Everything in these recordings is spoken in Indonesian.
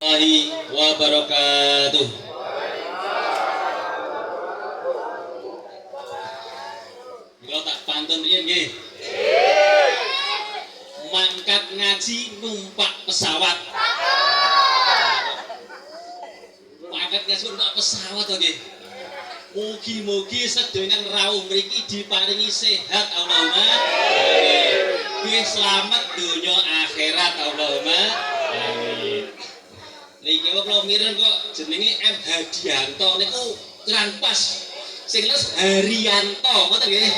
Warahmatullahi wabarakatuh. Kalau tak pantun riyen nggih. Mangkat ngaji numpak pesawat. Mangkat ngaji numpak pesawat to nggih. Mugi-mugi sedaya rawuh mriki diparingi sehat Allahumma amin. Nggih selamat donya akhirat Allahumma amin. Niki kula miren kok jenenge M Hadianto niku kurang pas. Sing les Haryanto ngoten nggih.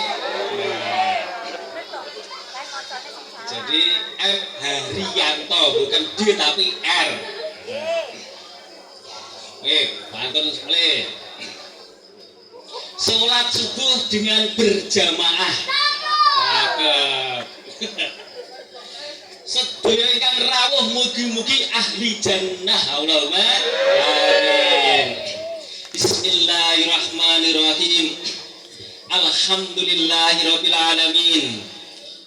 Jadi M Haryanto bukan D tapi R. Oke, pantun sekali. Sholat subuh dengan berjamaah. Cakep. Sedaya ingkang rawuh mugi-mugi ahli jannah Allahumma amin. Bismillahirrahmanirrahim. Alhamdulillahirabbil alamin.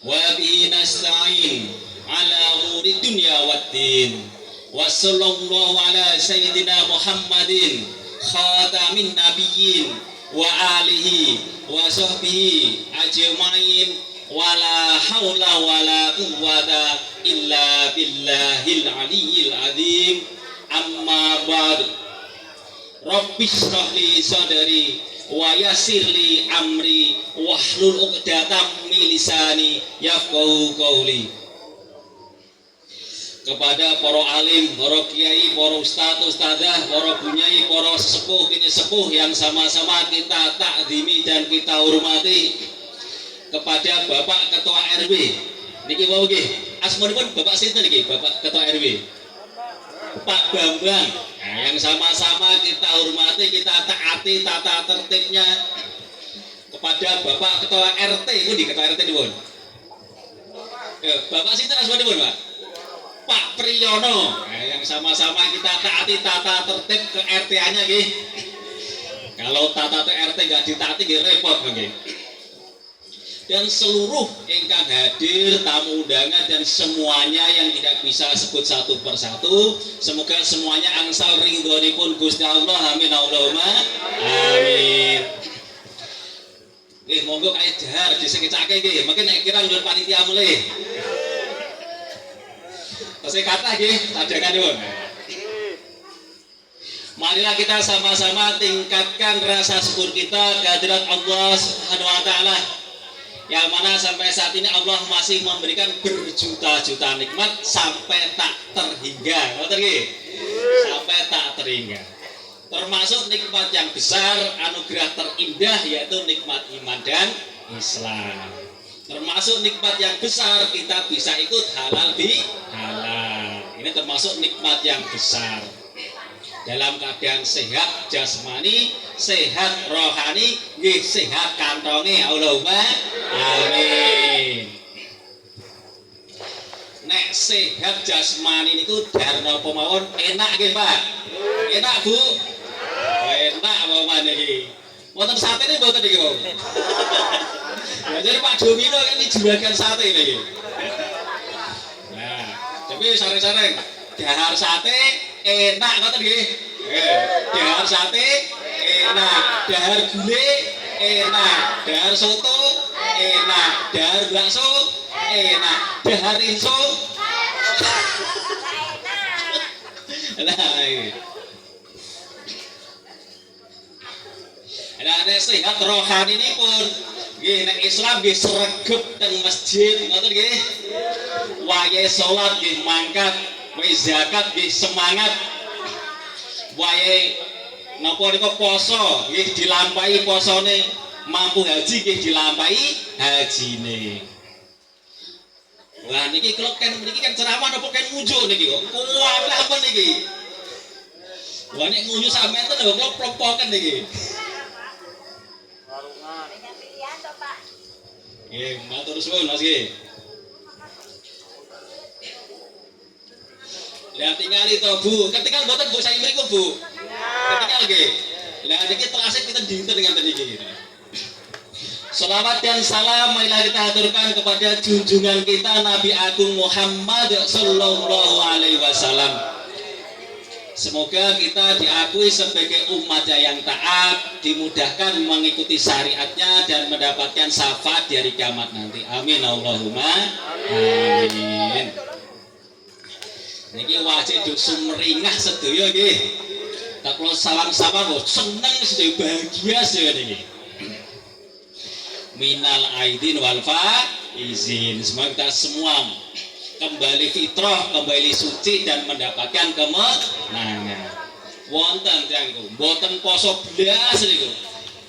Wa bihi nasta'in ala umuri dunya waddin. Wa sallallahu ala sayyidina Muhammadin khatamin nabiyyin wa alihi wa sahbihi ajmain wala haula wala quwwata illa billahil aliyyil azim. Amma ba'd. Rabbi shrah li sadri wa yassir li amri wahlul 'uqdatam min lisani yafqahu qawli. Kepada para alim, para kiai, para ustaz, ustazah, para bunyai, para sepuh, kini sepuh yang sama-sama kita takzimi dan kita hormati. Kepada Bapak Ketua RW, niki wau nggih, asmanipun Bapak sinten niki, Bapak Ketua RW? Pak Bambang. Nah, yang sama-sama kita hormati, kita taati tata tertibnya. Kepada Bapak Ketua RT, pundi Ketua RT nipun? Bapak sinten asmanipun, Pak? Pak Priyono. Nah, yang sama-sama kita taati tata tertib ke RT-nya nggih. Kalau tata RT nggak ditaati nggih repot nggih. Dan seluruh ingkang hadir, tamu undangan dan semuanya yang tidak bisa sebut satu persatu, semoga semuanya angsal ridhonipun Gusti Allah. Amin Allahumma amin. Monggo kae dahar disekecake nggih. Mungkin nek kira nyuwun panitia mulih. Saya kata nggih, tadanganipun. Marilah kita sama-sama tingkatkan rasa syukur kita kehadirat Allah Subhanahu wa taala. Yang mana sampai saat ini Allah masih memberikan berjuta-juta nikmat sampai tak terhingga. Ngoten nggih? Sampai tak terhingga. Termasuk nikmat yang besar, anugerah terindah yaitu nikmat iman dan Islam. Termasuk nikmat yang besar kita bisa ikut halal bi halal. Ini termasuk nikmat yang besar. Dalam keadaan sehat jasmani, sehat rohani, nggih sehat kantonge Allahumma amin. Nek sehat jasmani niku darna apa mawon enak nggih Pak? Enak Bu? Enak apa maneh iki? Wonten satene mboten iki, Bu? Ya, jadi Pak Domino kan ini juragan sate ini. Nah, tapi sareng-sareng dahar sate enak ngoten nggih. Dahar sate enak, dahar gulai enak, dahar soto enak, dahar bakso enak, dahar rinso enak. Nah, sehat rohani ini pun nggih nek Islam nggih sregep teng masjid ngoten nggih. Wayahe salat nggih mangkat, wayahe zakat nggih semangat. Wayahe napa nika poso nggih dilampahi posone, mampu haji nggih dilampahi hajine. Wah niki kula kan mriki kan ceramah napa kan munjuk niki kok. Kuat apa niki? Wah nek munjuk sampeyan to kula plompoken niki. Nggih, matur suwun Mas nggih. Lah tingali to Bu, ketinggal mboten Bu saya mriku Bu. Ketinggal nggih. Lah niki telasih pinten dinten ngenten iki. Salawat dan salam marilah kita aturkan kepada junjungan kita Nabi Agung Muhammad sallallahu alaihi wasallam. Semoga kita diakui sebagai umat yang taat, dimudahkan mengikuti syariatnya dan mendapatkan syafaat di hari kiamat nanti. Amin Allahumma amin. Niki wajib duk sumringah sedaya nggih. Tak kula salam-salam kok seneng sedaya bahagia sedaya niki. Minal aidin wal faizin. Semoga kita semua kembali fitrah, kembali suci dan mendapatkan kemenangan. Wonten tiyang iku, mboten poso blas niku.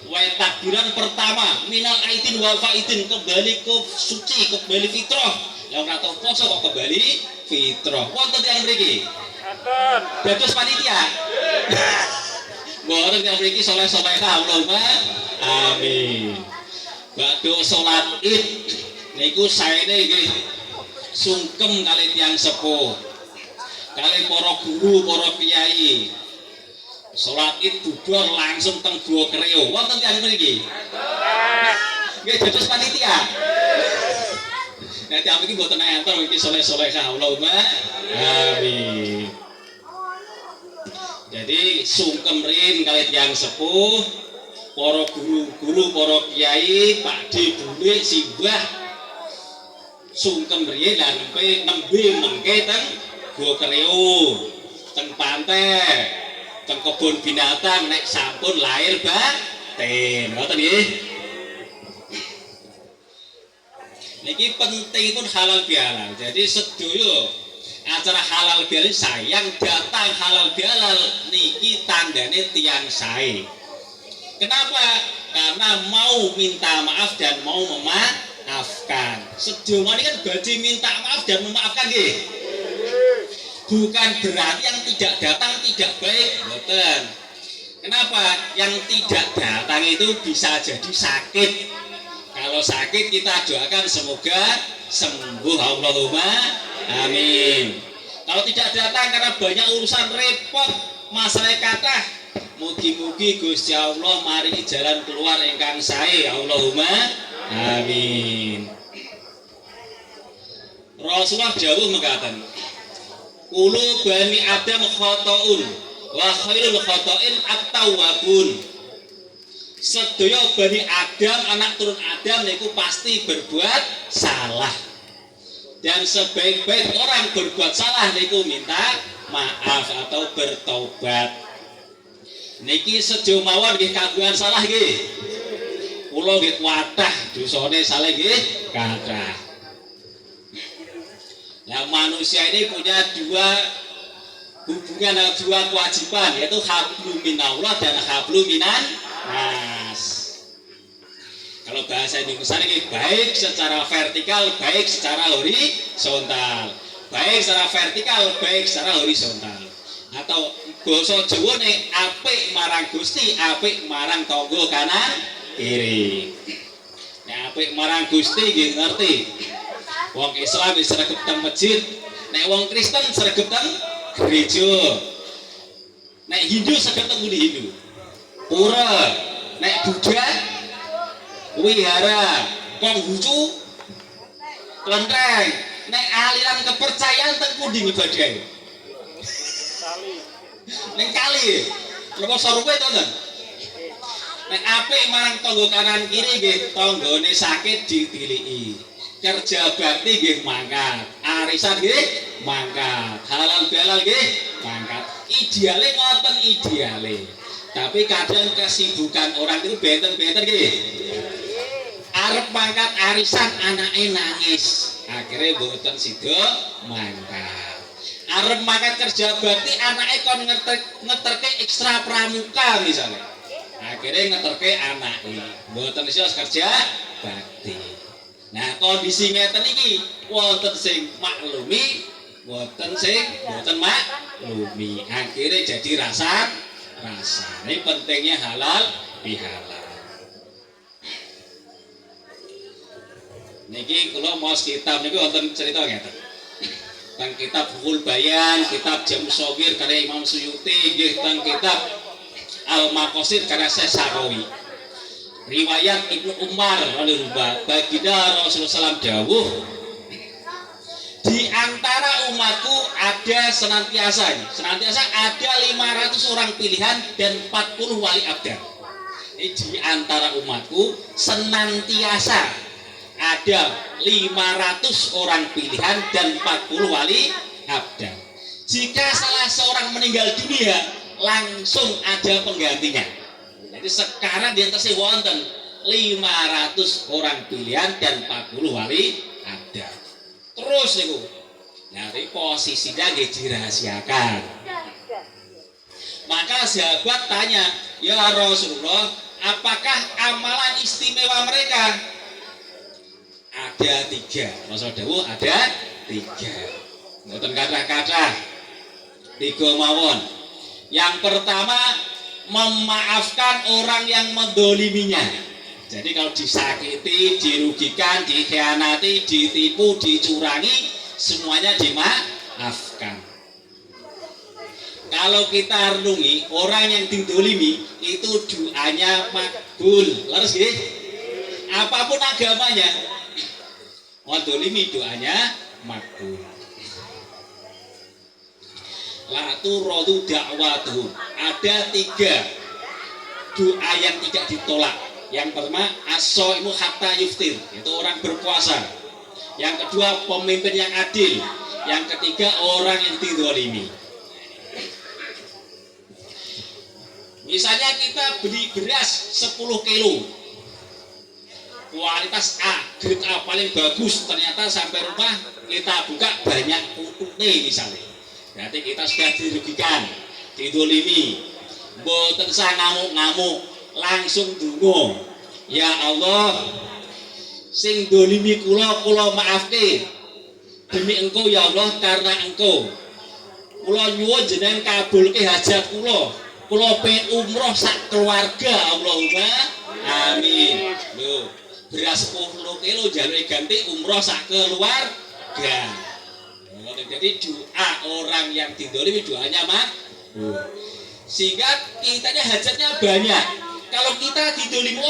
Wae takbiran pertama, minal aidin wal faizin, kembali ke suci, kembali fitrah. Yang ora tau poso kok kembali fitrah. Wonten tiyang mriki? Wonten. Dados panitia. Mboten tiyang mriki saleh-salehah Allahumma amin. Badhe salat Id niku saene nggih sungkem kali tiyang sepuh, kali para guru, para kiai. Salat Id bubar langsung teng Gua Kreo. Wonten tiyang mriki? Nggih dados panitia. Nek tiyang mriki mboten enten iki saleh-salehah Allahumma amin. Jadi sungkem rin kali tiyang sepuh, para guru-guru, para kiai, pakde bule simbah sungkem riyen lan nembe mengke teng Gua Kreo, teng pantai, teng kebun binatang nek sampun lahir batin. Ngoten nggih. Niki pentingipun halal bihalal. Jadi sedaya acara halal bihalal sayang datang halal bihalal niki tandane tiyang sae. Kenapa? Karena mau minta maaf dan mau memaafkan. Sedaya ini kan badhe minta maaf dan memaafkan nggih. Bukan berarti yang tidak datang tidak baik, mboten. Kenapa? Yang tidak datang itu bisa jadi sakit. Kalau sakit kita doakan semoga sembuh Allahumma amin. Kalau tidak datang karena banyak urusan repot, masalah kathah, mugi-mugi Gusti Allah maringi jalan keluar ingkang sae Allahumma amin. Rasulullah dawuh mengatakan, "Kulu bani Adam khotoun wa khairul khotoin at-tawwabun." Sedaya bani Adam, anak turun Adam niku pasti berbuat salah. Dan sebaik-baik orang berbuat salah niku minta maaf atau bertobat. Niki sedaya mawon nggih kagungan salah nggih. Kula nggih kuatah dosane salah nggih kathah. Nah, manusia ini punya dua hubungan, dua kewajiban, yaitu hablum minallah dan hablum minan nas. Kalau bahasa Indonesia ini baik secara vertikal, baik secara horizontal. Baik secara vertikal, baik secara horizontal. Atau basa Jawa nek apik marang Gusti, apik marang tangga kanan kiri. Nek apik marang Gusti nggih ngerti. Wong Islam wis sregep teng masjid, nek wong Kristen sregep teng gereja. Nek Hindu sregep teng Hindu. Pura, nek Buddha wihara, Konghucu kelenteng. Nek aliran kepercayaan teng pundi ngibadahe? Kali. Ning kali. Napa sarupe to, Ten? Nek apik marang tangga kanan kiri nggih, tanggane sakit ditiliki. Kerja bakti nggih mangkat, arisan nggih mangkat, halal bihalal nggih mangkat. Ideale ngoten ideale. Tapi kadang kesibukan orang itu benten-benten nggih. Arep mangkat arisan anake nangis. Akhirnya mboten sida mangkat. Arep mangkat kerja bakti anake kon ngeterke ekstra pramuka misalnya. Akhirnya ngeterke anake. Mboten iso kerja bakti. Nah, kondisi ngeten iki wonten sing maklumi, wonten sing mboten maklumi. Akhirnya jadi rasa. Ini pentingnya halal bihalal. Niki kula maos kitab niki wonten cerita ngeten. Teng kitab Fuhul Bayan, kitab Jam Shogir karya Imam Suyuti, nggih teng kitab Al-Maqasid karya Syekh Sarawi. Riwayat Ibnu Umar radhiyallahu baginda Rasulullah SAW dawuh, Di antara umatku ada senantiasa ada 500 orang pilihan dan 40 wali abdan. Di antara umatku senantiasa ada 500 orang pilihan dan 40 wali abdan. Jika salah seorang meninggal dunia, langsung ada penggantinya. Jadi sekarang di atas wonten 500 orang pilihan dan 40 wali abdan. Terus niku. Nah, posisinya nggih dirahasiakan. Maka sahabat tanya, "Ya Rasulullah, apakah amalan istimewa mereka?" Ada 3. Rasul dawuh ada 3. Mboten kata-kata. 3 mawon. Yang pertama, memaafkan orang yang mendoliminya. Jadi kalau disakiti, dirugikan, dikhianati, ditipu, dicurangi, semuanya dimaafkan. Kalau kita renungi, orang yang didolimi itu doanya makbul. Leres nggih? Apapun agamanya, mendolimi doanya makbul. La turadu da'watuhum. Ada 3 doa yang tidak ditolak. Yang pertama, as-shaimu hatta yuftir, itu orang berpuasa. Yang kedua, pemimpin yang adil. Yang ketiga, orang yang dizalimi. Misalnya kita beli beras 10 kilo, kualitas A, grade A paling bagus, ternyata sampai rumah kita buka banyak putune misalnya. Berarti kita sudah dirugikan, dizalimi. Mboten sah ngamuk-ngamuk, langsung dungo, ya Allah, sing dolimi kula maafke demi Engkau ya Allah, karena Engkau kula nyuwun jenengan kabulke hajat kula pengen umroh sak keluarga, Allahumma amin. Lho, beras 10 kilo jalur ganti umroh sak keluarga. Jadi doa orang yang didolimi doanya makbul. Sehingga kitanya hajatnya banyak. Kalau kita didolimi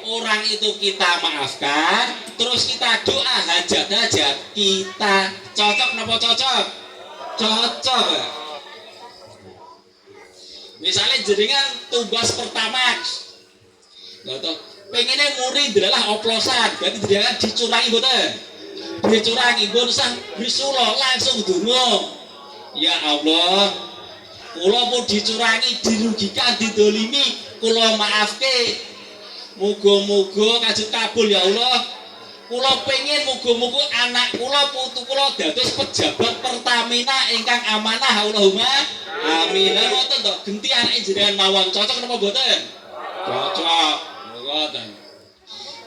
orang itu kita maafkan, terus kita doa hajat-hajat kita. Cocok napa cocok? Cocok. Misalnya jenengan tugas pertama, pengennya muri adalah oplosan, berarti jenengan dicurangi boten? Dicurangi, bosan bisulo langsung dungo. Ya Allah, kula pun dicurangi, dirugikan, didolimi, kula maafke. Muga-muga kajut kabul ya Allah. Kula pengen muga-muga anak kula, putu kula dados pejabat Pertamina ingkang amanah, Allahumma amin. Lah ngoten to, genti anake jenengan mawon cocok napa mboten? Cocok. Ngoten.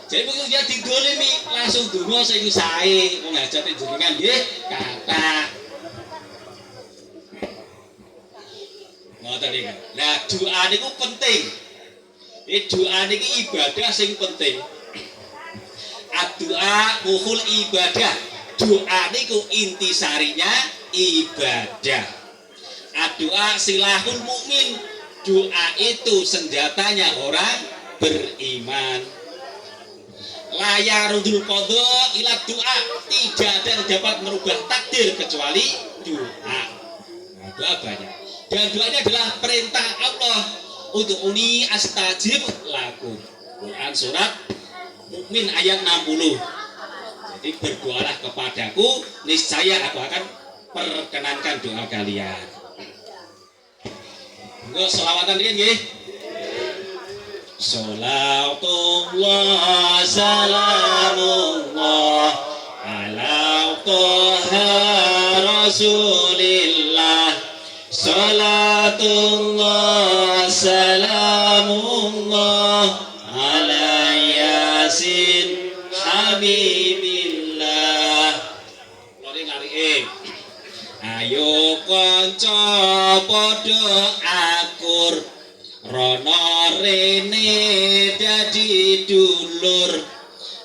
Jadi begitu dia didolimi langsung donga sing sae, wong hajate jenengan nggih kathah. Ngoten iki. Lah doa niku penting. Doa niki ibadah sing penting. Doa muhul ibadah. Doa niku intisarinya ibadah. Doa silahul mukmin. Doa itu senjatanya orang beriman. Layarudul qadha ila doa, tidak ada yang dapat merubah takdir kecuali doa. Nah, doa banyak. Dan doanya adalah perintah Allah untuk uni astajib lakum. Quran surat Mukmin ayat 60. Jadi berdoalah kepadaku, niscaya aku akan perkenankan doa kalian. Enggak selawatan riyen nggih. Salatullah salamullah ala Taha Rasulillah. Salatullah salamullah ala Yasin Habibillah. Lori ngarike. Ayo kanca padha akur, rono rene dadi dulur,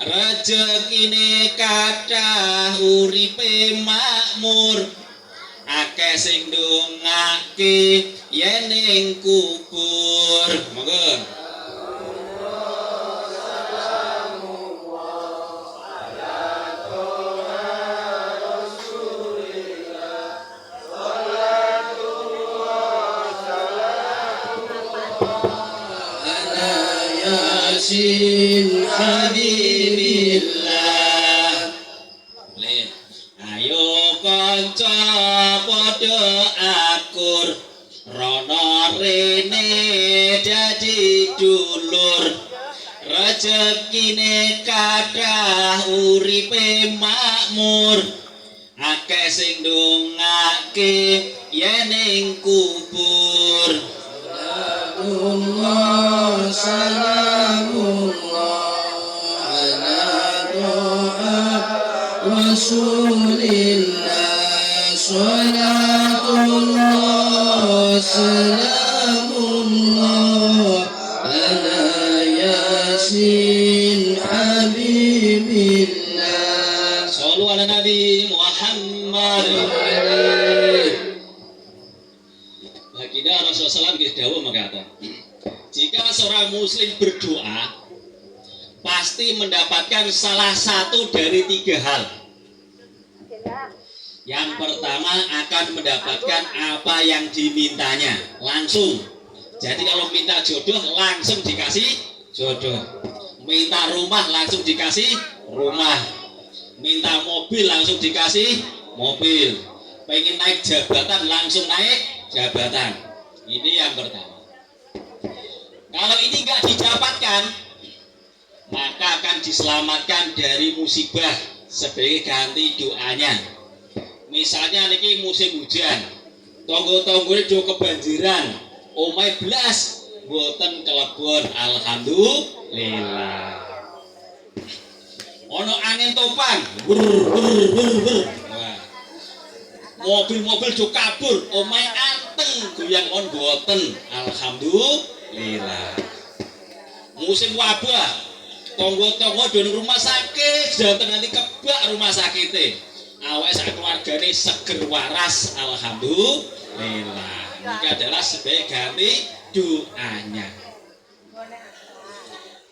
rezekine kathah uripe makmur, akeh sing ndongake yen ning kubur. Monggo. Yasin Habibillah. Ayo kanca padha akur rono rene dadi dulur rezekine kathah uripe makmur akeh sing ndongake yen ing kubur Salamullah salamullah ala doa Rasulillah salatullah salamullah ala Yasin Habibillah. Shallu ala Nabi Muhammad. Baginda Rasulullah SAW dawuh mengatakan, jika seorang muslim berdoa pasti mendapatkan salah satu dari 3 hal. Yang pertama akan mendapatkan apa yang dimintanya langsung. Jadi kalau minta jodoh langsung dikasih jodoh. Minta rumah langsung dikasih rumah. Minta mobil langsung dikasih mobil. Pengen naik jabatan langsung naik jabatan. Ini yang pertama. Kalau ini nggak didapatkan, maka akan diselamatkan dari musibah sebagai ganti doanya. Misalnya niki musim hujan, tonggo-tonggone do kebanjiran, omahe blas mboten kelebon, alhamdulillah. Ono angin topan, mobil-mobil do kabur, omahe anteng goyang on mboten, alhamdulillah. Musim wabah, tonggo-tonggo do rumah sakit, janten nanti kebak rumah sakitnya. Awak sak keluargane seger waras, alhamdulillah. Ini adalah sebagai ganti doanya.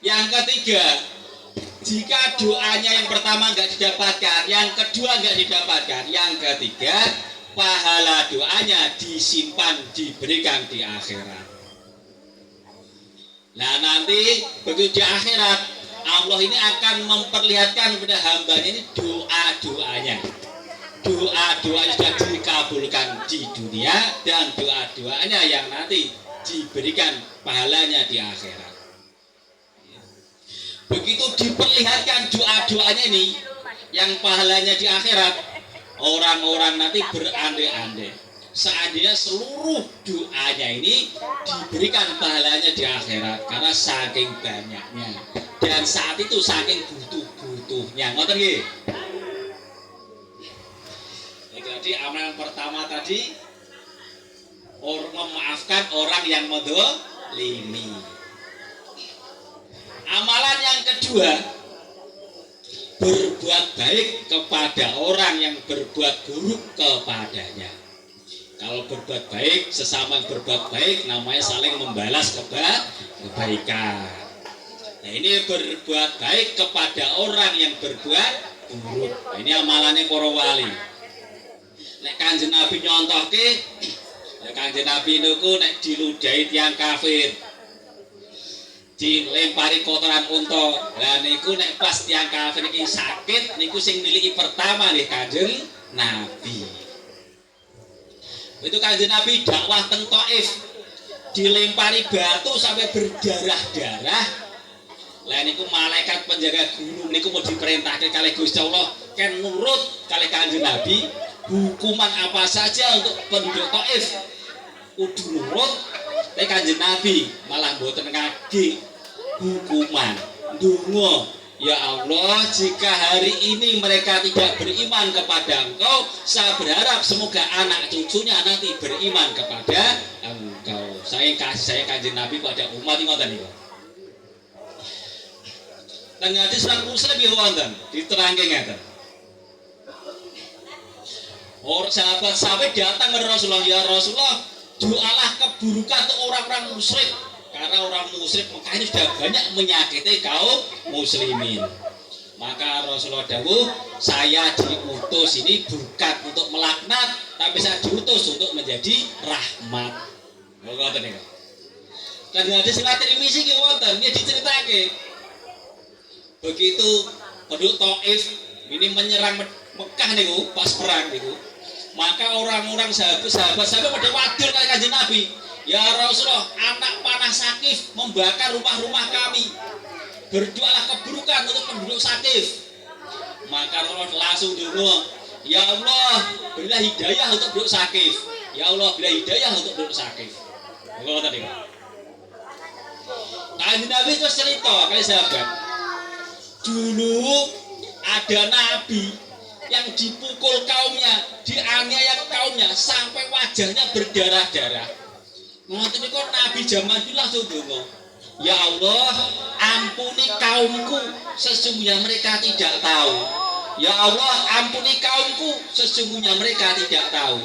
Yang ketiga, jika doanya yang pertama nggak didapatkan, yang kedua nggak didapatkan, yang ketiga pahala doanya disimpan, diberikan di akhirat. Nah nanti begitu di akhirat, Allah ini akan memperlihatkan kepada hambanya ini doa-doanya. Doa-doanya sudah dikabulkan di dunia dan doa-doanya yang nanti diberikan pahalanya di akhirat. Begitu diperlihatkan doa-doanya ini yang pahalanya di akhirat, orang-orang nanti berandai-andai seandainya seluruh doanya ini diberikan pahalanya di akhirat karena saking banyaknya dan saat itu saking butuh-butuhnya. Ngoten nggih. Jadi amalan pertama tadi memaafkan orang yang menzalimi. Amalan yang kedua, berbuat baik kepada orang yang berbuat buruk kepadanya. Kalau berbuat baik, sesama berbuat baik namanya saling membalas kebaikan. Nah, ini berbuat baik kepada orang yang berbuat buruk. Nah, ini amalannya para wali. Nek Kanjeng Nabi nyontohke, ya Kanjeng Nabi niku nek diludahi tiyang kafir, dilempari kotoran unta. Lah niku nek pas tiyang kafir iki sakit, niku sing niliki pertama nih Kanjeng Nabi. Itu Kanjeng Nabi dakwah teng Thaif, dilempari batu sampai berdarah-darah. Lah niku malaikat penjaga gunung niku mau diperintahke kalih Gusti Allah kan nurut kalih Kanjeng Nabi. Hukuman apa saja untuk penduduk Thaif kudu nurut, tapi Kanjeng Nabi malah mboten ngagi hukuman. Ndonga, ya Allah, jika hari ini mereka tidak beriman kepada Engkau, saya berharap semoga anak cucunya nanti beriman kepada Engkau. Saya kasih Kanjeng Nabi pada umat ngoten niku. Teng hadis Sunan Muslim ya wonten diterangke ngeten. Orang sahabat-sahabat datang ke Rasulullah, ya Rasulullah, doalah keburukan untuk orang-orang musyrik, karena orang musyrik Mekah ini sudah banyak menyakiti kaum muslimin. Maka Rasulullah dawuh, saya diutus ini bukan untuk melaknat, tapi saya diutus untuk menjadi rahmat. Dan hadis riwayat misi ki wonten nggih diceritake. Begitu penduduk Taif ini menyerang Mekah niku pas perang niku. Maka orang-orang sahabat pada wadur kali Kanjeng Nabi. Ya Rasulullah, anak panah Sakif membakar rumah-rumah kami. Berdoalah keburukan untuk penduduk Sakif. Maka Rasulullah langsung ngomong, ya Allah, berilah hidayah untuk penduduk Sakif. Ya Allah, berilah hidayah untuk penduduk Sakif. Ngono tadi. Kanjeng Nabi terus cerita kali sahabat. Dulu ada nabi yang dipukul kaumnya, dianiaya kaumnya sampai wajahnya berdarah-darah. Ngoten niku nabi zaman itu langsung ndonga. Ya Allah, ampuni kaumku, sesungguhnya mereka tidak tahu. Ya Allah, ampuni kaumku, sesungguhnya mereka tidak tahu.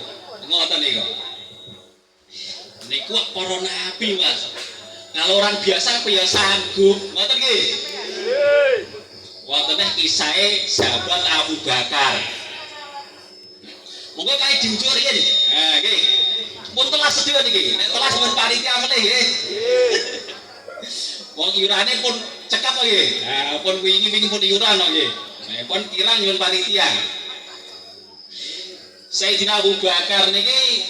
Ngoten niku. Niku para nabi, Mas. Kalau orang biasa ya sanggup. Ngoten nggih. Wonten kisahe sahabat Abu Bakar. Monggo kae diucur yen. Ha nggih. Pun telas sedaya niki. Nek telas men panitia meneh nggih. Wong iurane pun cekap nggih. Ha pun wingi-wingi pun iuran nggih. Nek pun kirang nyuwun panitia. Sayyidina Abu Bakar niki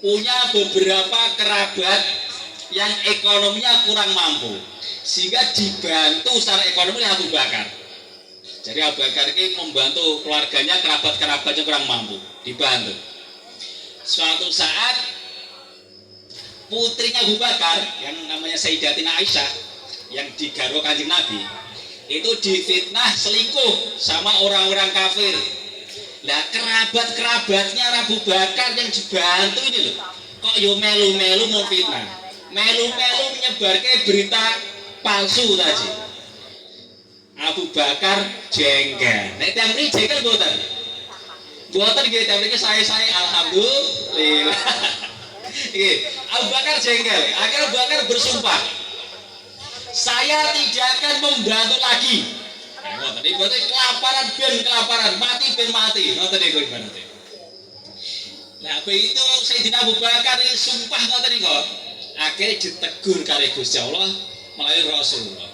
punya beberapa kerabat yang ekonominya kurang mampu. Sehingga dibantu secara ekonomi oleh Abu Bakar. Jadi Abu Bakar ini membantu keluarganya, kerabat-kerabatnya kurang mampu, dibantu. Suatu saat putrinya Abu Bakar yang namanya Sayyidatina Aisyah yang digarwa Kanjeng Nabi itu difitnah selingkuh sama orang-orang kafir. Nah kerabat-kerabatnya Abu Bakar yang dibantu ini loh, kok yo melu-melu mau fitnah, melu-melu menyebarkan berita palsu tadi. Abu Bakar jengkel. Nek tiyang mriki jengkel mboten? Mboten nggih, tiyang mriki saya alhamdulillah. Nggih, Abu Bakar jengkel. Akhirnya Abu Bakar bersumpah, saya tidak akan membantu lagi. Ngoten iki berarti kelaparan ben kelaparan, mati ben mati. Ngoten niku ibaratnya. Nah, begitu Sayyidina Abu Bakar ini sumpah ngoten niku. Akhirnya ditegur kali Gusti Allah melalui Rasulullah.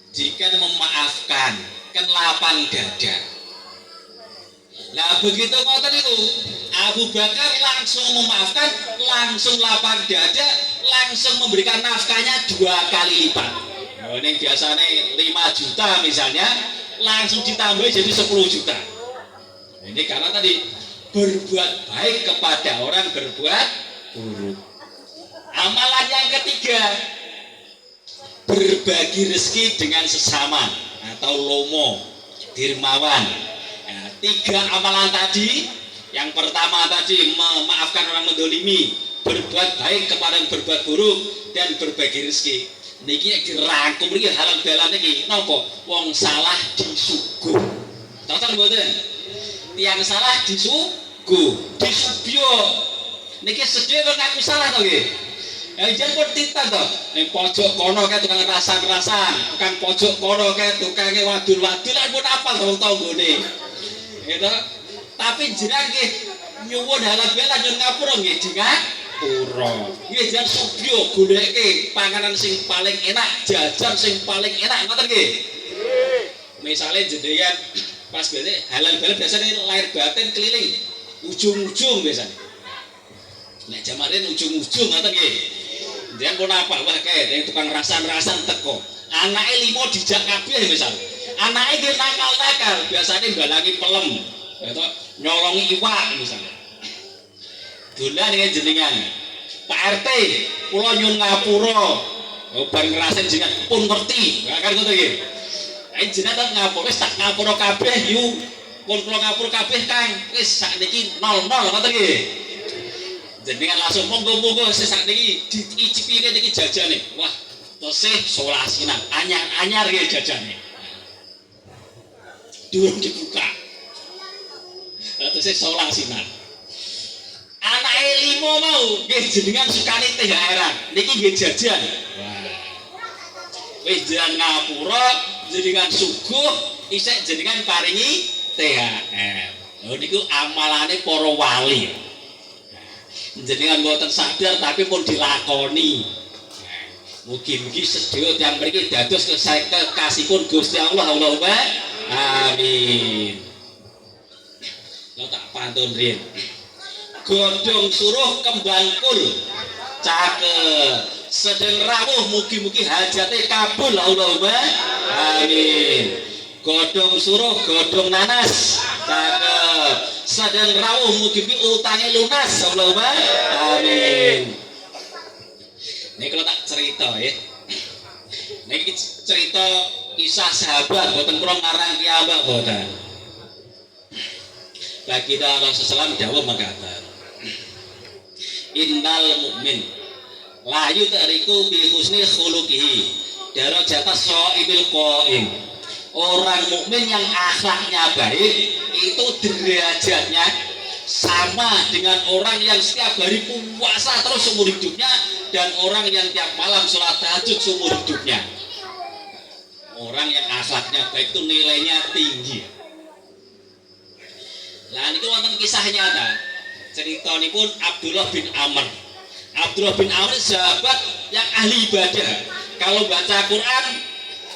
Jika memaafkan kan lapang dada. Nah begitu ngoten itu Abu Bakar langsung memaafkan, langsung lapang dada, langsung memberikan nafkahnya 2 kali lipat. Nah, ini biasanya 5 juta misalnya, langsung ditambah jadi 10 juta. Ini karena tadi berbuat baik kepada orang berbuat buruk. Amalan yang ketiga, berbagi rezeki dengan sesama atau lomo, dermawan. Nah, 3 amalan tadi, yang pertama tadi memaafkan orang mendolimi, berbuat baik kepada yang berbuat buruk, dan berbagi rezeki. Niki dirangkum iki halal dalan iki napa? Wong salah disuguh. Tahu mboten? Tiang salah disuguh, disubyo. Niki sedaya kok ngaku salah to nggih? Jangan pun tinta toh, yang pojok kono kayak tukang rasan-rasan, tukang pojok kono kayak tukangnya wadul-wadul, lah pun apa kalau tahu gini, gitu. Tapi jenang gih nyuwun halal bela nyuwun ngapura gih jengang pura, gih jangan subyo goleke panganan sing paling enak, jajan sing paling enak, ngoten gih. Misalnya jenengan pas biasa halal bela biasanya lahir batin keliling, ujung-ujung biasanya. Nah jamarin ujung-ujung ngoten nggih. Dia pun apa wah kae yang tukang rasan-rasan teko. Anake 5 dijak kabeh misal. Anake nggih nakal-nakal, biasane balangi pelem. Atau nyolongi iwak misalnya. Dolan dengan jenengan. Pak RT, kula nyuwun ngapura. Oh bareng ngerasin jenengan pun ngerti. Kan ngoten nggih. Jenengan ngapura wis tak ngapura kabeh yu. Pun kula ngapura kabeh Kang. Wis sakniki 0-0 ngoten nggih. Jenengan langsung monggo-monggo sesak niki diicipi niki jajane. Wah, tesih solasinan anyar-anyar nggih jajane. Durung dibuka. Tesih solasinan. Anake 5 mau nggih jenengan sukani THR-an. Niki nggih jajan. Wah. Wis jenengan ngapura, jenengan suguh, isih jenengan paringi THR. Lho niku amalane para wali. Jenengan mboten sadar tapi pun dilakoni. Mugi-mugi sedaya yang mriki dados kekasihipun Gusti Allah. Allahumma amin. Lo tak pantun riyen. Godhong suruh kembang kul. Cakep. Sedeng rawuh mugi-mugi hajate kabul. Allahumma amin. Godhong suruh godhong nanas. Cakep. Sedeng rawuh mugi-mugi utange lunas. Allahumma amin. Ini kalau tak cerita ya. Ini cerita kisah sahabat boten kula ngarang kiambak boten. Bagi Rasulullah dawuh makaten. Innal mukmin la yudriku bi husni khuluqihi darajata shaibil qaim. Orang mukmin yang akhlaknya baik itu derajatnya sama dengan orang yang setiap hari puasa terus seumur hidupnya dan orang yang tiap malam sholat tahajud seumur hidupnya. Orang yang akhlaknya baik itu nilainya tinggi. Nah ini wonten kisah nyata. Cerita ini pun Abdullah bin Amr. Abdullah bin Amr sahabat yang ahli ibadah. Kalau baca Quran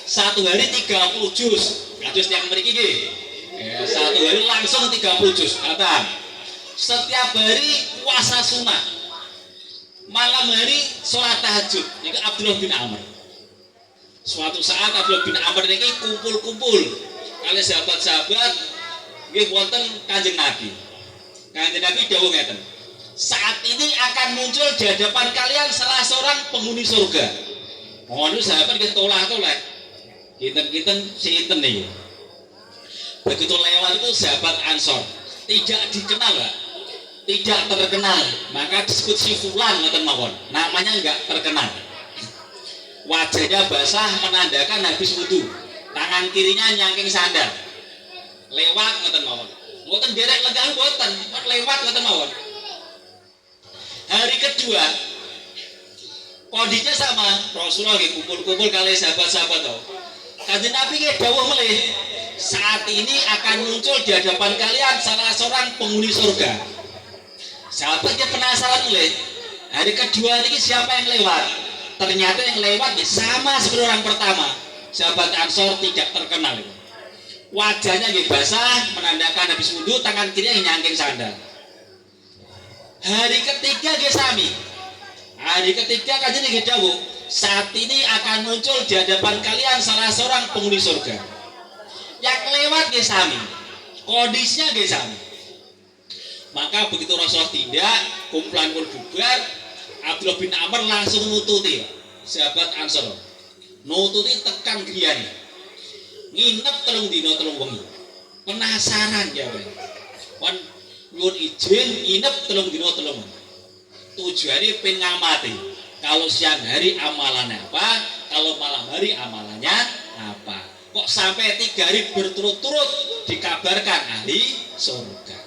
satu hari 30 juz. Juz yang memiliki satu hari langsung 30 juz. Kata setiap hari puasa sunnah, malam hari sholat tahajud. Ini Abdullah bin Amr. Suatu saat Abdullah bin Amr ini kumpul-kumpul kali sahabat-sahabat nggih wonten Kanjeng Nabi. Kanjeng Nabi dawuh ngeten. Saat ini akan muncul di hadapan kalian salah seorang penghuni surga. Mohon sahabat nggih tolah-tolah. Kinten-kinten sinten niki. Begitu lewat itu sahabat Ansor tidak dikenal, Pak. Tidak terkenal, maka disebut si fulan ngoten mawon. Namanya enggak terkenal. Wajahnya basah menandakan habis wudu. Tangan kirinya nyangking sandal. Lewat ngoten mawon. Mboten derek lenggah mboten, lewat ngoten mawon. Hari kedua kondisinya sama, Rasulullah nggih kumpul-kumpul kali sahabat-sahabat to. Kanjeng Nabi nggih dawuh melih, saat ini akan muncul di hadapan kalian salah seorang penghuni surga. Sahabatnya penasaran mulai. Hari kedua ini siapa yang lewat? Ternyata yang lewat sama seperti orang pertama. Sahabat Ansor tidak terkenal. Wajahnya basah menandakan habis wudhu, tangan kiri yang nyangking sandal. Hari ketiga sami. Hari ketiga kajian dawuh, saat ini akan muncul di hadapan kalian salah seorang penghuni surga. Yang lewat sami. Kondisinya sami. Maka begitu Rasulullah tindak, kumpulan pun bubar, Abdullah bin Amr langsung nututi sahabat Ansor. Nututi tekan griyane. Nginep telung dino telung wengi. Penasaran ya, Wan nyuwun izin nginep telung dino telung wengi. Tujuannya pengen ngamati. Kalau siang hari amalannya apa, kalau malam hari amalannya apa. Kok sampai 3 hari berturut-turut dikabarkan ahli surga.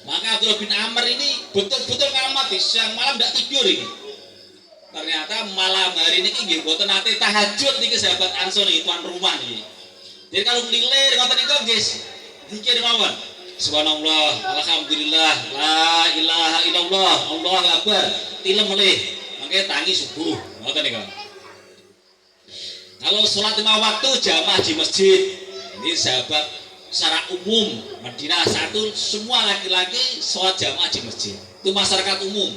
Maka Abdullah bin Amr ini betul-betul ngamati, siang malam tidak tidur ini. Ternyata malam hari ini nggih mboten nate tahajud niki sahabat Ansor iki tuan rumah niki. Jadi kalau ngelilir ngoten niku nggih zikir mawon. Subhanallah, alhamdulillah, la ilaha illallah, Allahu akbar. Tilem melih, mangke tangi subuh ngoten niku. Kalau sholat 5 waktu jamaah di masjid. Ini sahabat secara umum Madinah satu semua laki-laki sholat jamaah di masjid. Itu masyarakat umum,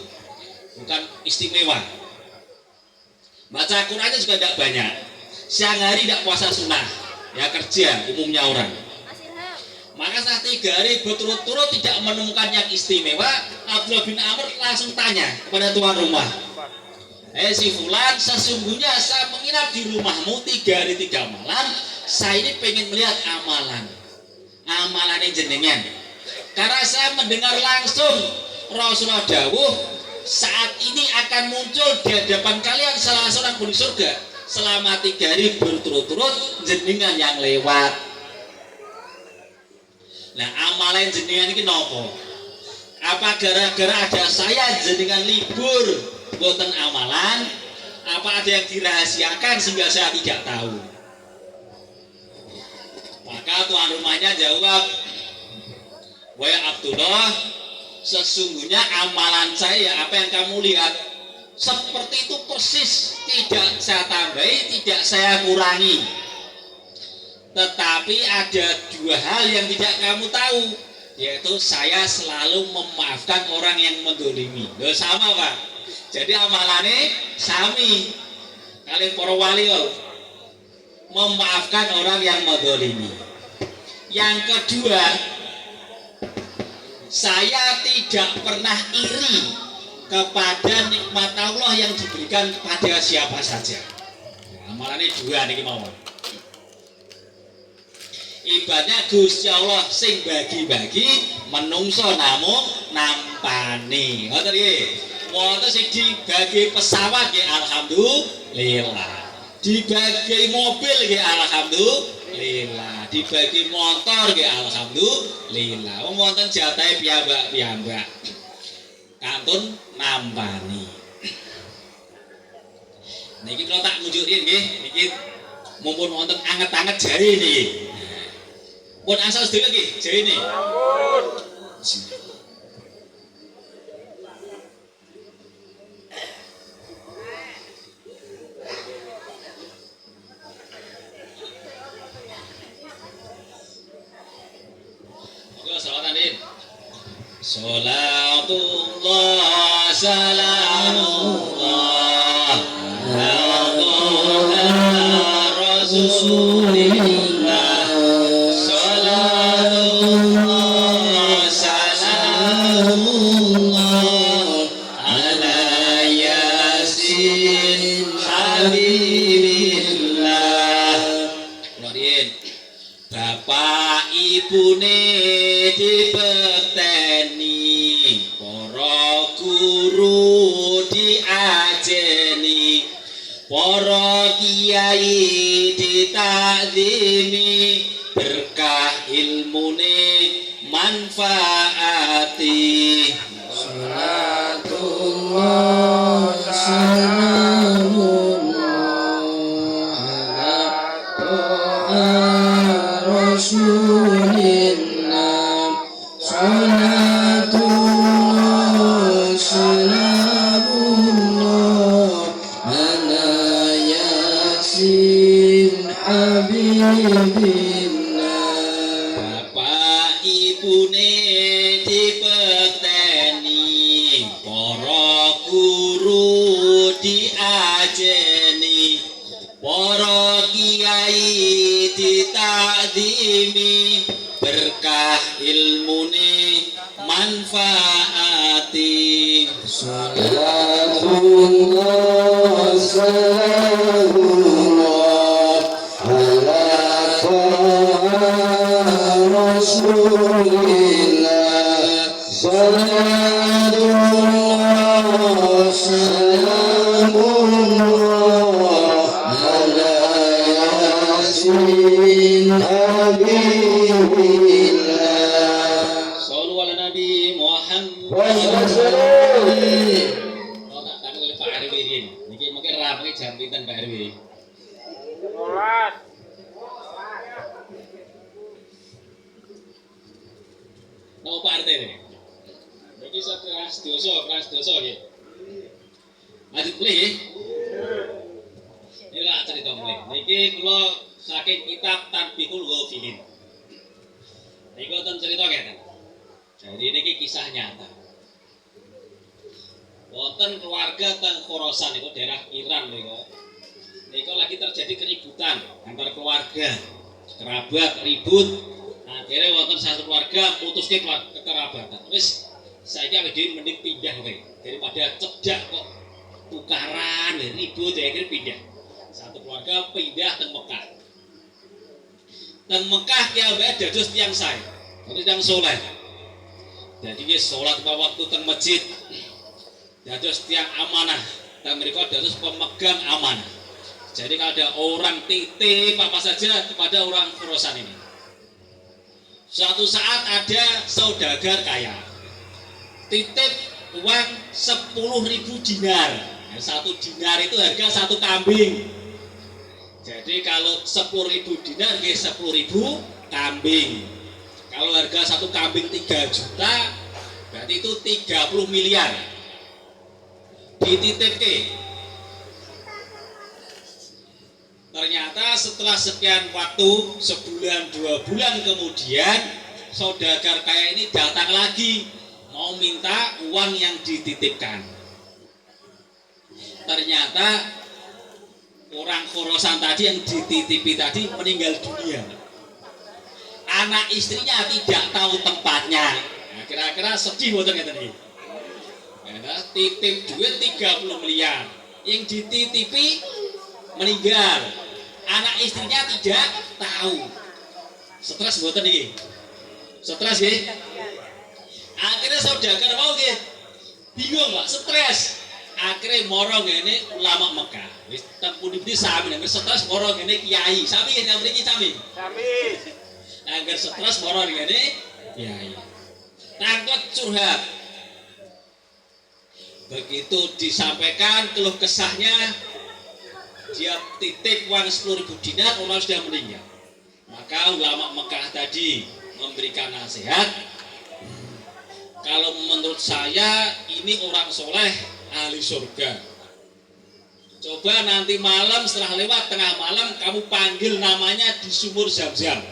bukan istimewa. Baca Qurannya juga tidak banyak. Siang hari tidak puasa sunnah, ya kerja umumnya orang. Maka saat 3 hari berturut-turut tidak menemukan yang istimewa, Abdullah bin Amr langsung tanya kepada tuan rumah, si fulan, sesungguhnya saya menginap di rumahmu 3 hari 3 malam. Saya ini pengen melihat amalannya jenengan. Karena saya mendengar langsung Rasulullah dawuh, saat ini akan muncul di hadapan kalian salah seorang penghuni surga. Selama 3 hari berturut-turut jenengan yang lewat. Nah, amalan jenengan ini nopo? Apa gara-gara ada saya jenengan libur boten amalan? Apa ada yang dirahasiakan sehingga saya tidak tahu? Maka tuan rumahnya jawab, wahai Abdullah, sesungguhnya amalan saya apa yang kamu lihat seperti itu persis, tidak saya tambahi, tidak saya kurangi. Tetapi ada dua hal yang tidak kamu tahu, yaitu saya selalu memaafkan orang yang mendolimi. Loh, sama Pak. Jadi amalannya sami kalian para wali memaafkan orang yang mendolimi. Yang kedua, saya tidak pernah iri kepada nikmat Allah yang diberikan kepada siapa saja. Amalannya dua nih mau. Ibaratnya Gusti Allah sing bagi-bagi menungso namung nampani. Ngoten nggih. Wonten sing dibagi pesawat nggih alhamdulillah. Dibagi mobil nggih alhamdulillah. Dibagi motor nggih alhamdulillah. Wong wonten jatahe piyambak-piyambak. Kantun nampani. Niki kula tak nunjukin nggih, niki mumpun wonten anget-anget jari niki. Pun asal sedaya nggih, jarine. Ampun. Oke, salawatan. Salatullah salamullah ala Rasulillah. Salatullah salamullah ala Yasin Habibillah. Kemudian bapak ibune dibekteni, para guru diajeni, para kiai ditakzimi, berkah ilmune manfaati. Salatullah salamullah ala Taha Rasulillah. Salatullah salamullah ala Yasin Habibillah. Bapak ibune dibekteni, para guru diajeni, para kiai ditakzimi, berkah ilmune manfaati. Salatullah salamullah ala Taha Rasulillah. Salatullah salamullah ala Yasin Habibillah. Shallu ala Nabi Muhammad. Wassalam. Oh, tak tahu oleh Pak RW ini. Niki mungkin rapi jam pinten Pak RW. Napa Pak RT ini? Niki kelas dosa nggih. Lanjut mulai nggih. Ini lah cerita mulai. Niki kula saking kitab Tanbihul Ghafilin. Niki wonten cerita ngeten. Jadi niki kisah nyata. Wonten keluarga teng Khorasan niku daerah Iran niku. Niku lagi terjadi keributan antar keluarga, kerabat ribut. Akhirnya wonten satu keluarga putuske kekerabatan. Wis saiki awake dhewe mending pindah kowe. Daripada cedak kok tukaran ribut ya akhirnya pindah. Satu keluarga pindah teng Mekah. Teng Mekah ki awake dados tiyang sae. Dados tiyang saleh. Jadi ki salat waktu teng masjid. Dados tiang amanah, dan mereka dados pemegang amanah. Jadi kalau ada orang titip apa saja kepada orang Khorasan ini. Suatu saat ada saudagar kaya, titip uang 10.000 dinar. Satu dinar itu harga satu kambing. Jadi kalau 10.000 dinar, 10.000 kambing. Kalau harga satu kambing 3 juta, Berarti itu 30 miliar dititipke. Ternyata setelah sekian waktu, sebulan 2 bulan kemudian, saudagar kaya ini datang lagi mau minta uang yang dititipkan. Ternyata orang Khorasan tadi yang dititipi tadi meninggal dunia. Anak istrinya tidak tahu tempatnya. Nah, kira-kira sedih boten ngeten iki. Ya, titip duit 30 miliar. Yang dititipi meninggal. Anak istrinya tidak tahu. Stres boten iki. Stres nggih. Akhirnya saudagar mau nggih. Bingung, Pak, stres. Akhirnya moro ngene ulama Mekah. Wis teng pundi-pundi sami nek stres moro ngene kiai. Sami nggih mriki sami. Sami. Agar stres moro ngene kiai. Tanglet curhat. Begitu disampaikan keluh kesahnya, dia titip uang 10.000 dinar, orang sudah meninggal. Maka ulama Mekah tadi memberikan nasihat, kalau menurut saya ini orang soleh ahli surga. Coba nanti malam setelah lewat tengah malam kamu panggil namanya di sumur Zam-Zam.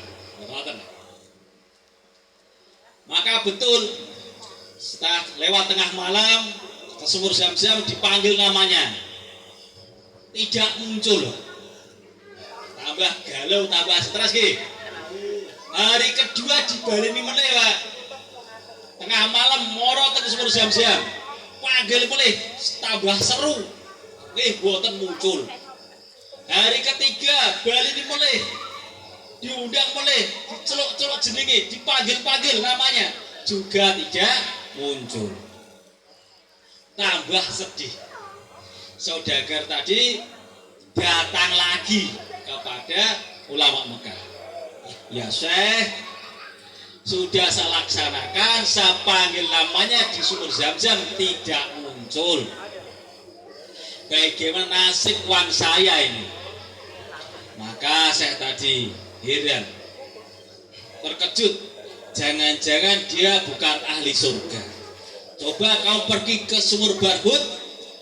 Maka betul setelah lewat tengah malam ke sumur Zam-Zam dipanggil namanya. Tidak muncul. Tambah galau, tambah stres nggih. Hari kedua dibaleni meneh, Pak. Tengah malam moro teng sumur Zam-Zam. Panggil meneh tambah seru. Nggih boten muncul. Hari ketiga baleni meneh. Diundang meneh, diceluk-celuk jenenge, dipanggil-panggil namanya, juga tidak muncul. Tambah sedih. Saudagar tadi datang lagi kepada ulama Mekah. Ya Syekh, sudah saya laksanakan, saya panggil namanya di sumur Zam-Zam tidak muncul. Bagaimana nasib uang saya ini? Maka saya tadi heran, terkejut. Jangan-jangan dia bukan ahli surga. Coba kamu pergi ke sumur Barhut,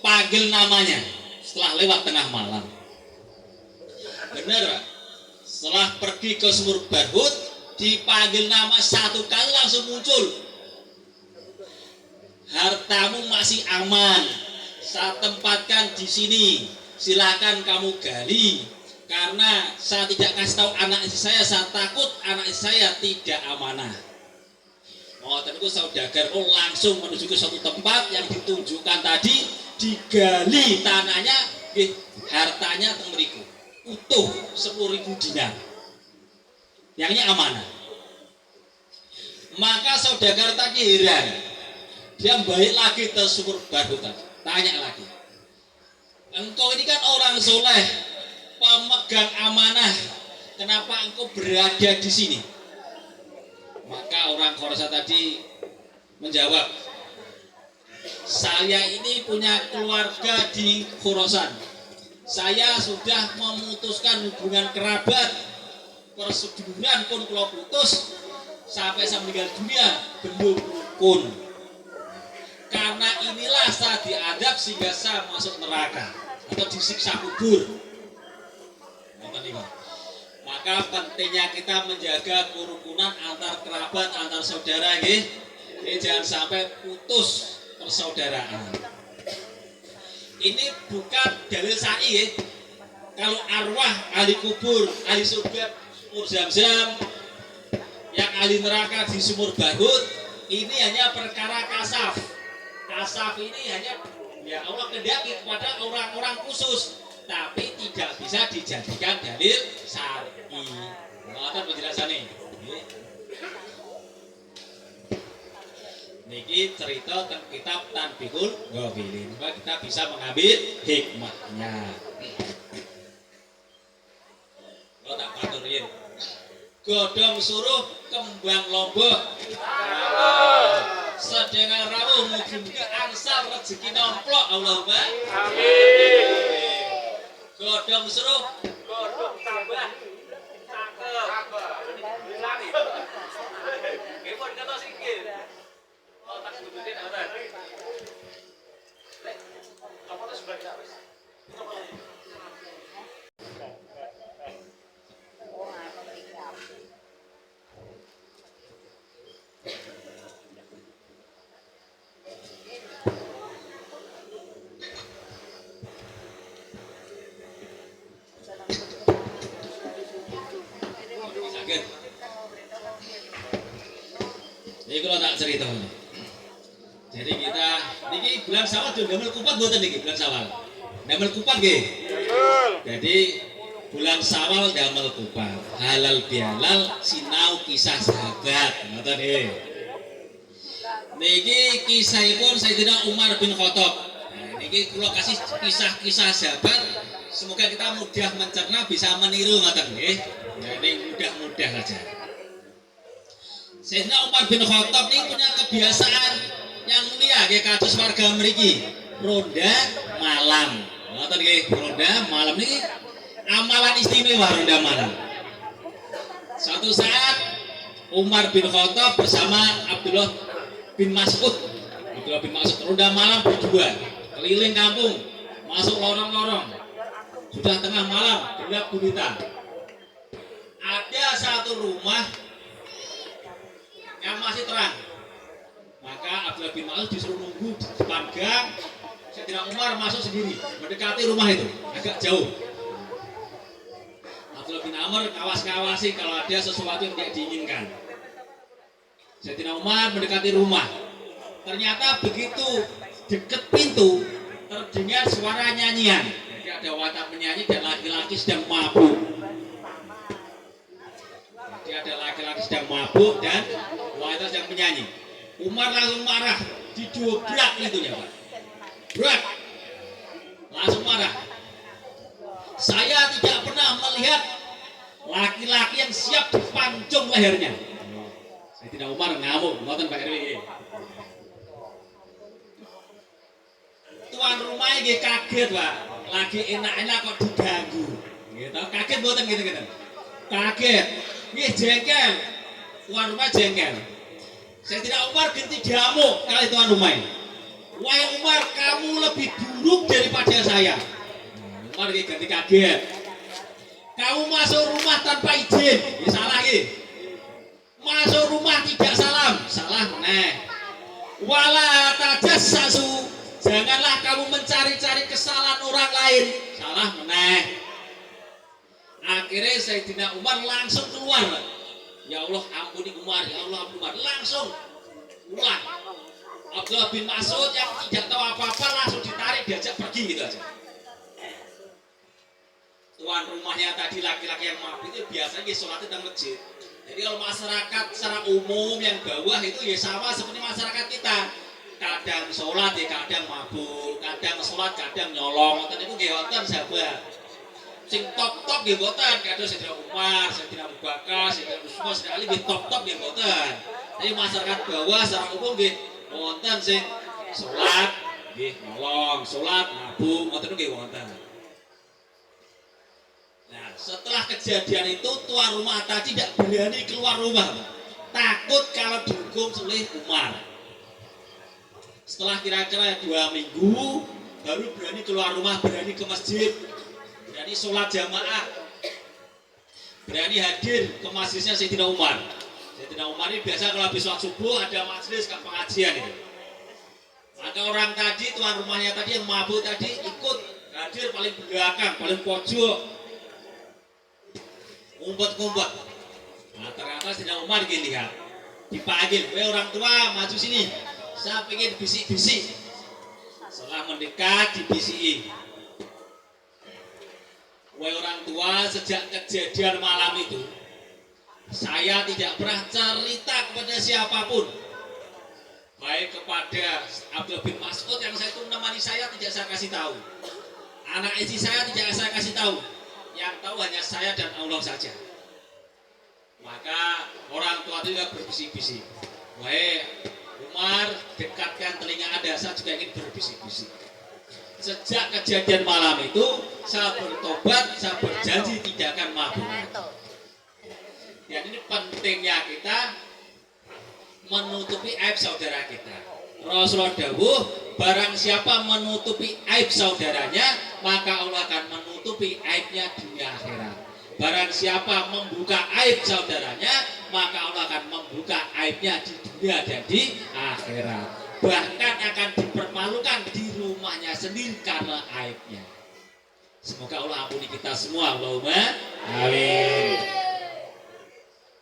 panggil namanya setelah lewat tengah malam. Benar, Pak? Setelah pergi ke sumur Barhut, dipanggil nama 1 kali langsung muncul. Hartamu masih aman, saya tempatkan di sini. Silakan kamu gali. Karena saya tidak kasih tahu anak istri saya takut anak istri saya tidak amanah. Tentu saudagar langsung menuju ke suatu tempat yang ditunjukkan tadi, digali tanahnya, hartanya teng mriku utuh 10.000 dinar. Yangnya amanah. Maka saudagar tadi heran. Dia balik lagi ke sumur Barhut tadi. Tanya lagi. Engkau ini kan orang soleh, pemegang amanah, kenapa engkau berada di sini? Maka orang Khorasan tadi menjawab, saya ini punya keluarga di Khorasan. Saya sudah memutuskan hubungan kerabat, persetubuhan pun kalau putus, sampai saya meninggal dunia belum rukun. Karena inilah saya diadab sehingga saya masuk neraka atau disiksa kubur. Maka pentingnya kita menjaga kerukunan antar kerabat, antar saudara, ini jangan sampai putus persaudaraan. Ini bukan dalil syar'i, kalau arwah ahli kubur, ahli surga sumur Zam-Zam, yang ahli neraka di sumur Barhut, ini hanya perkara kasaf. Kasaf ini hanya ya Allah kehendaki kepada orang-orang khusus, tapi tidak bisa dijadikan dalil syar'i. Ngoten penjelasannya. Niki cerita tentang kitab Tanbihul Ghafilin. Kita bisa mengambil hikmahnya. Kalau tak paturin, godhong suruh kembang lombok. Sedengah rawuh mugi-mugi angsal rezeki nomplok Allahumma amin. Godhong suruh, godhong tambah. Cakep. Lari. Nggih pun kata singkir. Sakit. Ini kalau tak cerita. Jadi kita niki bulan Syawal tuh damel kupat buatan niki bulan Syawal. Damel kupat nggih. Jadi bulan Syawal damel kupat. Halal bihalal sinau kisah sahabat. Ngoten nggih. Niki kisahipun Sayyidina Umar bin Khattab. Nah, niki kula kasih kisah-kisah sahabat. Semoga kita mudah mencerna bisa meniru ngoten nggih. Jadi mudah-mudah aja. Sayyidina Umar bin Khattab ini punya kebiasaan yang mulia kayak kados warga mriki. Ronda malam. Ngoten nggih, ronda malam niki amalan istimewa ronda malam. Suatu saat Umar bin Khattab bersama Abdullah bin Mas'ud. Abdullah bin Mas'ud ronda malam berdua keliling kampung, masuk lorong-lorong. Sudah tengah malam, gelap gulita. Ada satu rumah yang masih terang. Maka Abdullah bin Mas'ud disuruh nunggu di depan gang. Sayyidina Umar masuk sendiri, mendekati rumah itu, agak jauh. Abdullah bin Amr kawas-kawasi kalau ada sesuatu yang tidak diinginkan. Sayyidina Umar mendekati rumah. Ternyata begitu dekat pintu, terdengar suara nyanyian. Jadi ada watak penyanyi dan laki-laki sedang mabuk. Jadi ada laki-laki sedang mabuk dan wanita sedang menyanyi. Umar langsung marah, didobrak pintunya, Pak. Brak, langsung marah. Saya tidak pernah melihat laki-laki yang siap dipancung lehernya. Sayyidina Umar ngamuk, ngoten Pak RW. Tuan rumahnya nggih kaget, Pak. Lagi enak-enak kok diganggu. Gitu. Kaget mboten gitu-gitu. Kaget. Nggih jengkel. Tuan rumah jengkel. Sayyidina Umar ganti diamuk kali tuan rumah. Wahai Umar, kamu lebih buruk daripada saya. Umar ganti kaget. Kamu masuk rumah tanpa izin. Ya salah nggih. Masuk rumah tidak salam. Salah meneh. Wala tajassasu. Janganlah kamu mencari-cari kesalahan orang lain. Salah meneh. Akhirnya Sayyidina Umar langsung keluar. Ya Allah ampuni Umar, ya Allah ampuni Umar. Langsung pulang. Abdullah bin Mas'ud yang tidak tahu apa-apa langsung ditarik, diajak pergi gitu aja. Tuan rumahnya tadi laki-laki yang mabuk itu biasanya sholatnya di masjid. Jadi kalau masyarakat secara umum yang bawah itu ya sama seperti masyarakat kita. Kadang sholat ya kadang mabuk, kadang sholat kadang nyolong. Waktu itu nggih wonten sahabat. Sing top-top nggih mboten, kados Sayyidina Umar, Sayyidina Abu Bakar, Sayyidina Utsman, Sayyidina Ali nggih top-top nggih mboten. Tapi masyarakat bawah secara umum nggih wonten sing sholat nggih nyolong, sholat mabuk, ngoten nggih wonten. Nah, setelah kejadian itu tuan rumah tadi tidak berani keluar rumah. Takut kalau dihukum oleh Umar. Setelah kira-kira 2 minggu baru berani keluar rumah, berani ke masjid, berani sholat jamaah, berani hadir ke masjidnya Sayyidina Umar. Sayyidina Umar ini biasa kalau habis sholat subuh ada majelis pengajian itu. Maka orang tadi, tuan rumahnya tadi yang mabuk tadi ikut hadir paling belakang, paling pojok, ngumpet-ngumpet. Nah ternyata Sayyidina Umar gini lihat, dipanggil, "Weh orang tua maju sini, saya pengen bisik-bisik." Setelah mendekat dibisiki, "Wahai orang tua, sejak kejadian malam itu saya tidak pernah cerita kepada siapapun, baik kepada Abdullah bin Mas'ud yang saya itu menemani saya tidak saya kasih tahu, anak istri saya tidak saya kasih tahu, yang tahu hanya saya dan Allah saja." Maka orang tua itu juga berbisik-bisik, "Wahai Umar, dekatkan telinga Anda, saya juga ingin berbisik-bisik. Sejak kejadian malam itu, saya bertobat, saya berjanji tidak akan mabuk." Dan ini pentingnya kita menutupi aib saudara kita. Rasulullah dawuh, barang siapa menutupi aib saudaranya, maka Allah akan menutupi aibnya dunia akhirat. Barang siapa membuka aib saudaranya, maka Allah akan membuka aibnya di dunia dan di akhirat. Bahkan akan dipermalukan di rumahnya sendiri karena aibnya. Semoga Allah ampuni kita semua. Allahumma amin.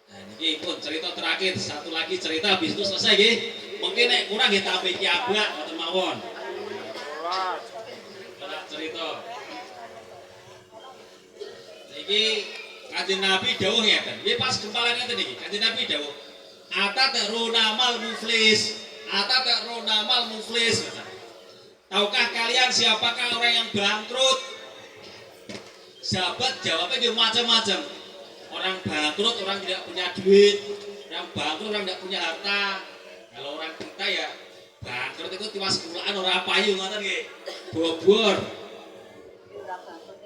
Nah, ini pun cerita terakhir, satu lagi cerita habis itu selesai nggih. Mungkin nek kurang nggih tambah kiabak ngoten mawon. Cerita. Niki Kanjeng Nabi dawuh ngeten. Nggih pas gempalan ngeten niki. Kanjeng Nabi dawuh, "Atata'runa mal muflis, atata'runa mal muflis." Tahukah kalian siapakah orang yang bangkrut? Sahabat jawabnya macam-macam. Orang bangkrut, orang tidak punya duit. Orang bangkrut, orang tidak punya harta. Kalau orang kita ya bangkrut itu tiwas kulaan orang payu ngoten nggih. Bobor.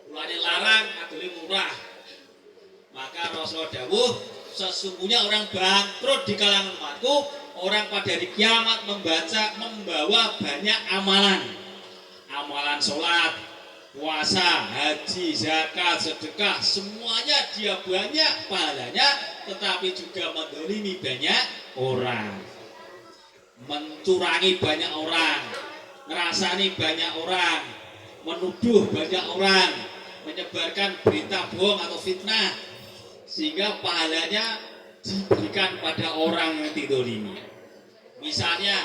Kulane larang, adole murah. Maka Rasulullah dawuh, sesungguhnya orang bangkrut di kalangan umatku, orang pada hari kiamat membawa banyak amalan. Amalan sholat, puasa, haji, zakat, sedekah, semuanya dia banyak pahalanya, tetapi juga mendolimi banyak orang, mencurangi banyak orang, ngerasani banyak orang, menuduh banyak orang, menyebarkan berita bohong atau fitnah, sehingga pahalanya diberikan pada orang yang didolimi. Misalnya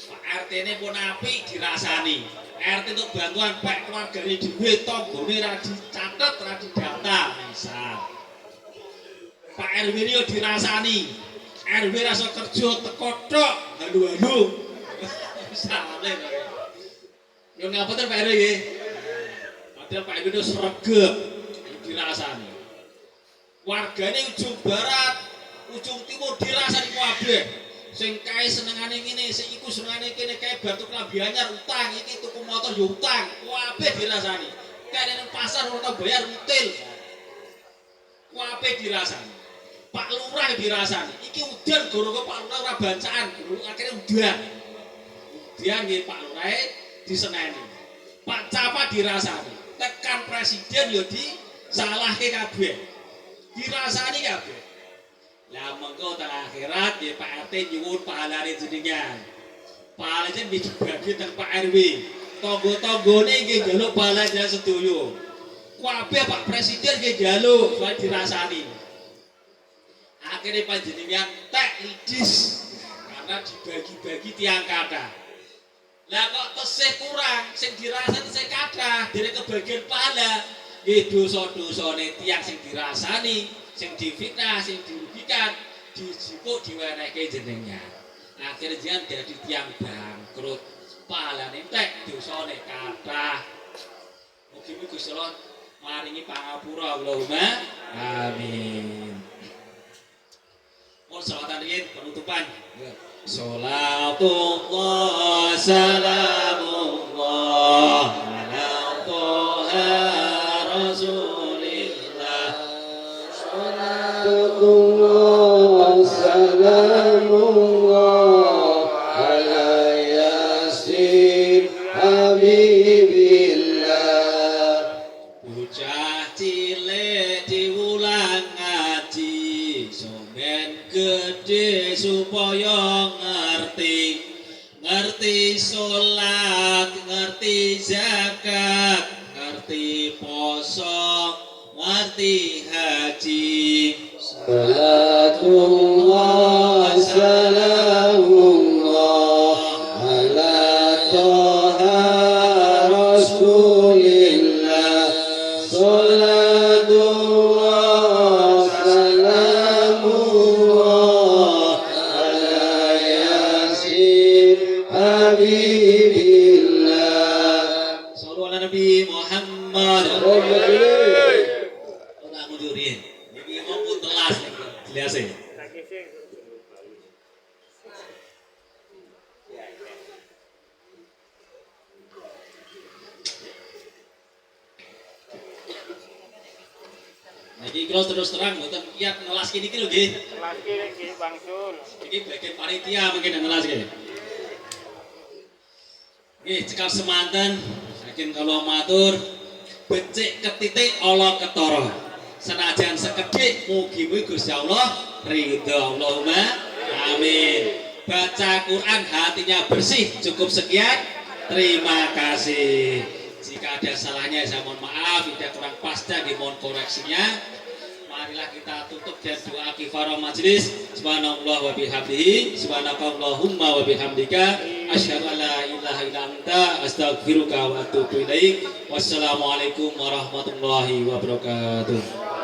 Pak RT ini pun api dirasani, RT untuk bantuan baik keluarga ini duit, tonggone ra dicatet, ra didata. Misal Pak RW ini dirasani, RW rasa kerja teko tok, halu-halu. Misalnya yo ngapunten Pak RW nggih. Padahal Pak RW itu sregep dirasani. Wargane ujung barat, ujung timur dirasani kabeh. Sing kae senengane ngene, sing iku senengane kene, kae batu klambi anyar utang, iki tuku motor yo utang, kabeh dirasani. Kae nang pasar ora tau bayar util. Kabeh dirasani. Pak Lurah dirasani. Iki udan gara-gara Pak Lurah ora bancaan, akhirnya udan. Udan nggih Pak Lurah diseneni. Pak Camat dirasani. Tekan presiden yo disalahke kabeh. Dirasani kabeh. Lah mengko teng akhirat ya Pak RT nyuwun pahalane jenengan. Pahalane dibagi teng Pak RW. Tonggo-tonggone nggih njaluk pahala jenengan sedoyo. Kabeh Pak Presiden nggih njaluk soal dirasani. Akhirnya panjenengan tek lidis karena dibagi-bagi tiang kathah. Lah kok tesih kurang sing dirasani sing kathah dene kebagian pahala. Nggih dosa-dosane tiang sing dirasani, sing difitnah, sing dirugikan, dijipuk diwenehke jenengan. Akhirnya jenengan dadi tiang bangkrut. Pahalane entek, dosane kathah. Mugi-mugi Gusti Allah maringi pangapura. Allahumma amin. Mohon selawatan riyin penutupan. Salatullah salamullah ala Toha Rasulillah. Salatullah salamullah ala Yasin Habibillah. Bocah cilik diulang ngaji, somen gede supaya ngerti sholat, ngerti zakat, ngerti poso, ngerti haji. Salatullah salamullah ala Toha Rasulillah. Salatullah salamullah ala Yasin Habibillah. Sallu ala Nabi Muhammad. Ora ngujurin. Iki ngopo telas jelas e. Iki kula terus terang mboten kiat nelas kene iki lho nggih. Lagi lagi bangsul. Iki bagian panitia mungkin yang nelas nggih. Nggih, cekap semanten saking kula matur becik ketitik ala ketara. Senajan sekedhik mugi-mugi Gusti Allah ridho. Allahumma amin. Baca Quran hatinya bersih, cukup sekian. Terima kasih. Jika ada salahnya saya mohon maaf, tidak kurang pasnya mohon koreksinya. Marilah kita tutup dengan doa kifarah majelis. Subhanallah wa bihamdihi, subhanakallahumma wa bihamdika, asyhadu an la ilaha illa anta, astaghfiruka wa atubu ilaik. Wassalamualaikum warahmatullahi wabarakatuh.